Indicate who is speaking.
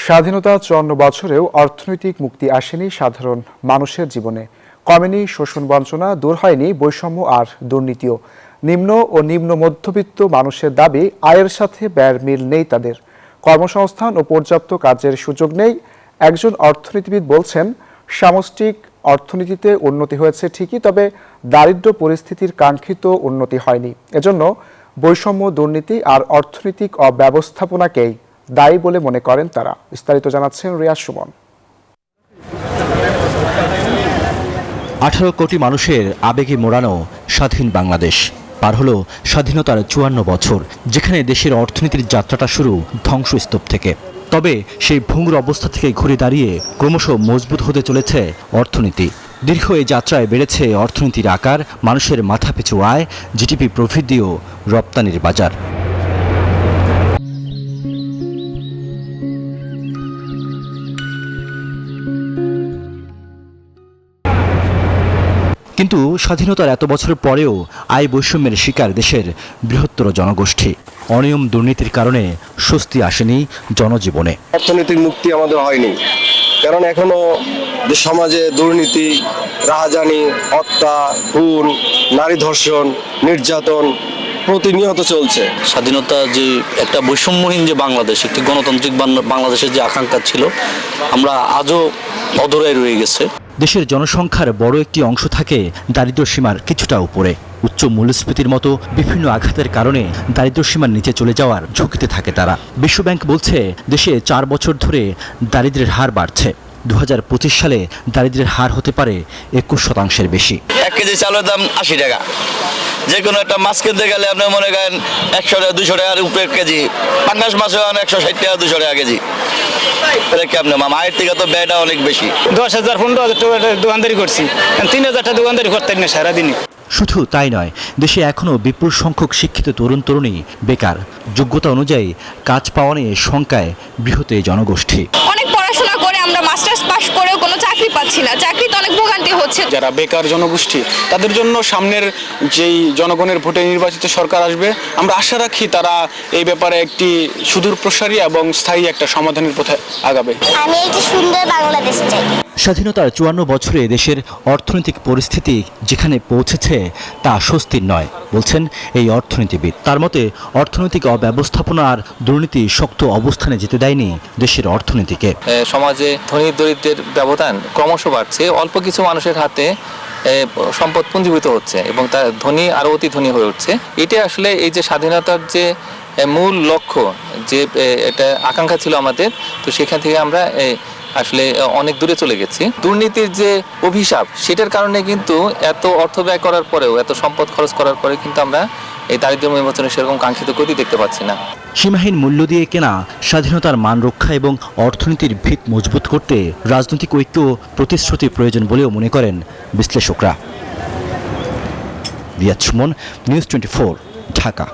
Speaker 1: স্বাধীনতা ৫৪ বছরেও অর্থনৈতিক মুক্তি আসেনি সাধারণ মানুষের জীবনে। কমেনি শোষণ বঞ্চনা, দূর হয়নি বৈষম্য আর দুর্নীতিও। নিম্ন ও নিম্ন মধ্যবিত্ত মানুষের দাবি, আয়ের সাথে ব্যয়ের মিল নেই তাদের। কর্মসংস্থান ও পর্যাপ্ত কাজের সুযোগ নেই। একজন অর্থনীতিবিদ বলছেন, সামষ্টিক অর্থনীতিতে উন্নতি হয়েছে ঠিকই, তবে দারিদ্র্য পরিস্থিতির কাঙ্ক্ষিত উন্নতি হয়নি। এজন্য বৈষম্য, দুর্নীতি আর অর্থনৈতিক অব্যবস্থাপনাকেই দায়ী বলে মনে করেন তারা। বিস্তারিত জানাচ্ছেন রিয়াজ সুমন।
Speaker 2: ১৮ কোটি মানুষের আবেগে মোড়ানো স্বাধীন বাংলাদেশ পার হলো স্বাধীনতার ৫৪ বছর, যেখানে দেশের অর্থনীতির যাত্রাটা শুরু ধ্বংসস্তূপ থেকে। তবে সেই ভঙ্গুর অবস্থা থেকে ঘুরে দাঁড়িয়ে ক্রমশ মজবুত হতে চলেছে অর্থনীতি। দীর্ঘ এই যাত্রায় বেড়েছে অর্থনীতির আকার, মানুষের মাথাপিছু আয়, জিডিপি প্রবৃদ্ধি ও রপ্তানির বাজার। কিন্তু স্বাধীনতার এত বছর পরেও আয় বৈষম্যের শিকার দেশের বৃহত্তর জনগোষ্ঠী। অনিয়ম, দুর্নীতির কারণে স্বস্তি আসেনি জনজীবনে।
Speaker 3: অর্থনৈতিক মুক্তি আমাদের হয়নি, কারণ এখনো সমাজে দুর্নীতি, রাহাজানি, হত্যা, খুন, নারী ধর্ষণ, নির্যাতন প্রতিনিয়ত চলছে।
Speaker 4: স্বাধীনতা যে একটা বৈষম্যহীন যে বাংলাদেশ, একটি গণতান্ত্রিক বাংলাদেশের যে আকাঙ্ক্ষা ছিল, আমরা আজও অধরায় রয়ে গেছে।
Speaker 2: দেশের জনসংখ্যার বড় একটি অংশ থাকে দারিদ্র্য সীমার কিছুটা উপরে। উচ্চ মূল্যস্ফীতির মতো বিভিন্ন আঘাতের কারণে দারিদ্র্য সীমার নিচে চলে যাওয়ার ঝুঁকিতে থাকে তারা। বিশ্বব্যাংক বলছে, দেশে ৪ বছর ধরে দারিদ্র্যের হার বাড়ছে। ২০২৫ সালে দারিদ্র্যের হার হতে পারে ২১% বেশি।
Speaker 4: ১ কেজি চালের দাম ৮০ টাকা। যে কোনো একটা মাছ কিনতে গেলে আপনি মনে করেন ১০০ টাকা ২০০ টাকার উপরে কেজি। পাঙ্গাস মাছও ১৬০ টাকা ২০০ টাকা কেজি। কেমন মায়ের থেকে তো ব্যয়টা অনেক বেশি।
Speaker 5: ১০,০০০ ১৫,০০০ টাকা দোকানদারি করছি, ৩,০০০ টাকা দোকানদারি করতে না সারাদিনই।
Speaker 2: শুধু তাই নয়, দেশে এখনও বিপুল সংখ্যক শিক্ষিত তরুণ তরুণী বেকার। যোগ্যতা অনুযায়ী কাজ পাওয়া নিয়ে শঙ্কায় বৃহৎ এই জনগোষ্ঠী।
Speaker 6: অনেক পড়াশোনা করে আমরা মাস্টার্স পাস করেও কোনো চাকরি পাচ্ছি না, চাকরিতে অনেক ভোগান্তি হচ্ছে।
Speaker 5: যারা বেকার জনগোষ্ঠী, তাদের জন্য সামনের যেই জনগণের ভোটে নির্বাচিত সরকার আসবে, আমরা আশা রাখি তারা এই ব্যাপারে একটি সুদূর প্রসারী এবং স্থায়ী একটা সমাধানের পথে আগাবে।
Speaker 7: আমি একটি সুন্দর বাংলাদেশ চাই।
Speaker 2: স্বাধীনতার ৫৪ বছরে দেশের অর্থনৈতিক পরিস্থিতি যেখানে পৌঁছেছে তা স্বস্তির নয়, বলছেন এই অর্থনীতিবিদ। তার মতে, অর্থনৈতিক অব্যবস্থাপনা আর দুর্নীতি শক্ত অবস্থানে যেতে দেয়নি দেশের অর্থনীতিকে।
Speaker 8: সমাজে ধনী দরিদ্রের ব্যবধান ক্রমশ বাড়ছে। অল্প কিছু মানুষের হাতে সম্পদ পুঞ্জীভূত হচ্ছে এবং তার ধনী আরও অতি ধনী হয়ে উঠছে। এটা আসলে এই যে স্বাধীনতার যে মূল লক্ষ্য, যে এটা আকাঙ্ক্ষা ছিল আমাদের, তো সেখান থেকে আমরা আসলে অনেক দূরে চলে গেছি। দুর্নীতির যে অভিশাপ, সেটার কারণে কিন্তু এত অর্থ ব্যয় করার পরেও, এত সম্পদ খরচ করার পরে কিন্তু আমরা এই দারিদ্র্য বিমোচনের সেরকম কাঙ্ক্ষিত গতি দেখতে পাচ্ছি না।
Speaker 2: সীমাহীন মূল্য দিয়ে কেনা স্বাধীনতার মান রক্ষা এবং অর্থনীতির ভিত মজবুত করতে রাজনৈতিক ঐক্য ও প্রতিশ্রুতি প্রয়োজন বলেও মনে করেন বিশ্লেষকরা। রিয়াজ সুমন, নিউজ 24, ঢাকা।